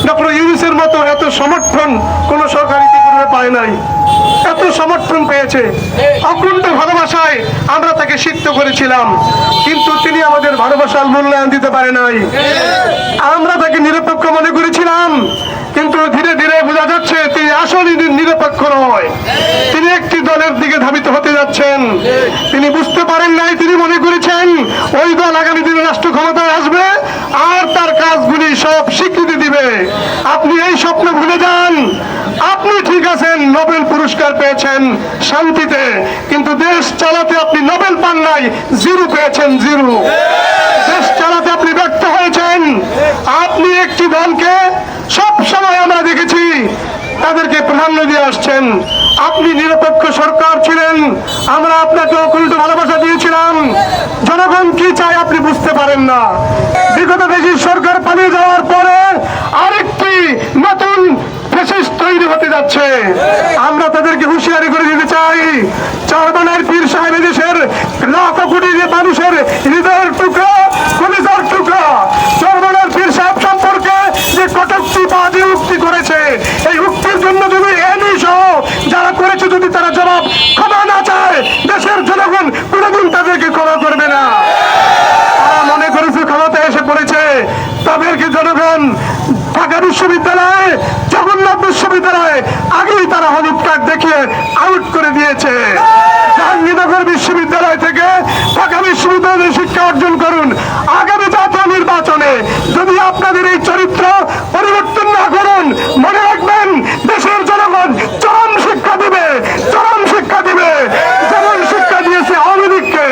Doctor ইউনূসের মতো এত সমর্থন কোন সরকার ইতিপূর্বে পায় নাই। এত সমর্থন পেয়েছে, অকুণ্ঠ ভালোবাসায় আমরা তাকে সিদ্ধ করেছিলাম, কিন্তু তিনি আমাদের ভালোবাসার মূল্যায়ন দিতে পারে নাই। আমরা তাকে নিরপেক্ষ মনে করেছিলাম, কিন্তু ধীরে ধীরে বোঝা যাচ্ছে তিনি আসলে নিরপেক্ষ নয়। তিনি একটি দলের দিকে ধাবিত হতে যাচ্ছেন। তিনি বুঝতে পারেন নাই, তিনি মনে করেছেন ওই দল আগামী দিনে রাষ্ট্র ক্ষমতায় আসবে আর তার কাজগুলি সব স্বীকৃতি দিবে। আপনি এই স্বপ্ন ভুলে যান। আপনি ঠিক আছেন, নোবেল পুরস্কার পেয়েছেন শান্তিতে, কিন্তু দেশ চালাতে আপনি নোবেল পান নাই, জিরো পেয়েছেন, জিরো। দেশ চালাতে আপনি ব্যর্থ হয়েছেন। আপনি একটি দলকে সব সময় আমরা দেখেছি তাদেরকে প্রাধান্য দিয়ে আসছেন। আপনি নিরপেক্ষ সরকার ছিলেন, আমরা আপনাকে অকুণ্ঠ ভালোবাসা দিয়েছিলাম। জনগণ কি চায় আপনি বুঝতে পারেন না। বিগত দেশের সরকার পালিয়ে যাওয়ার পরে আরেকটি নতুন ফ্যাসিস্ট তৈরি হতে যাচ্ছে। আমরা তাদেরকে হুঁশিয়ারি করে দিতে চাই, চরমনাইয়ের পীর সাহেব দেশের লাখ কোটি মানুষের হৃদয়ের টুকরা, কলিজার টুকরা। চরমনাইয়ের পীর সাহেব সম্পর্কে যে কটূক্তি বাজে উক্তি করেছে, এই উক্তির জন্য যদি এনি সহ যারা করেছে যদি তারা জবাব ক্ষমা না চায়, দেশের জনগণ কোনোদিন তাদেরকে ক্ষমা করবে না। তারা মনে করেছে ক্ষমতা এসে পড়েছে, তাদেরকে জনগণ ঢাকা বিশ্ববিদ্যালয়ে, জগন্নাথ বিশ্ববিদ্যালয়ে আগেই তারা হলুদ কার্ড দেখিয়ে আউট করে দিয়েছে। জাহাঙ্গীরনগর বিশ্ববিদ্যালয় থেকে ঢাকা বিশ্ববিদ্যালয়ে শিক্ষা অর্জন করুন। আগামী জাতীয় নির্বাচনে যদি আপনাদের এই চরিত্র পরিবর্তন না করুন, মনে রাখবেন দেশের জনগণ চরম শিক্ষা দিবে, চরম শিক্ষা দিবে, যেমন শিক্ষা দিয়েছে আওয়ামী লীগকে।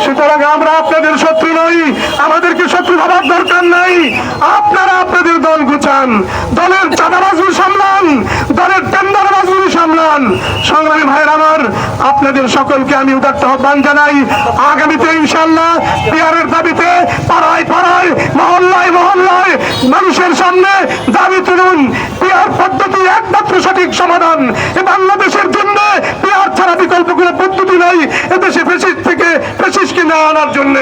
সুতরাং আমরা আপনাদের শত্রু নই, আমাদেরকে শত্রু ভাবার দরকার নাই। আপনারা আপনাদের দল গুছান, দলের চাঁদাবাজগুলো সামলান, দলের টেন্ডারবাজগুলো সামলান। সংগ্রামী ভাইয়ের আমার, আপনাদের সকলকে আমি উদাত্ত আহ্বান জানাই, আগামীতে ইনশাআল্লাহ পিয়ারের দাবিতে পাড়ায় পাড়ায়, মহল্লায় মহল্লায় মানুষের সামনে দাবি তুলুন। পিয়ার পদ্ধতি একমাত্র সঠিক সমাধান। এ বাংলাদেশের জন্য পিয়ার ছাড়া বিকল্প কোনো পদ্ধতি নাই এদেশে ফ্যাসিস্ট থেকে ফ্যাসিস্টকে না আনার জন্য।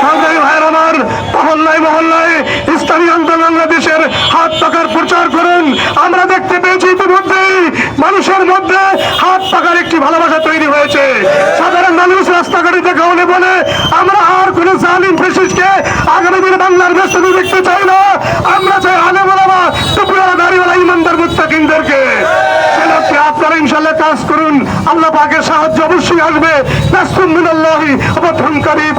সংগ্রামী ভাইয়ের আমার, মহল্লায় মহল্লায় ইসলামী আন্দোলন বাংলাদেশের হাত পাকার প্রচার করুন। আমরা দেখতে পেয়েছি ইতিমধ্যেই মানুষের মধ্যে হাত পাকার একটি ভালোবাসা তৈরি হয়েছে। সাধারণ মানুষ রাস্তাঘাটে দেখা হলে বলে আমরা আর কোন জালিম ফ্যাসিস্টকে আগামী দিনে বাংলার ব্যস্ততা দেখতে চাই না, আমরা চাই আলেম ওলামা, টুপিওয়ালা দাড়িওয়ালা ইমানদার মুত্তাকিনদেরকে। আপনারা ইনশাআল্লাহ কাজ করুন, আল্লাহ পাকের সাহায্য অবশ্যই আসবে। নাসরুম মিনাল্লাহি ওয়া ফাতহুন কারীব।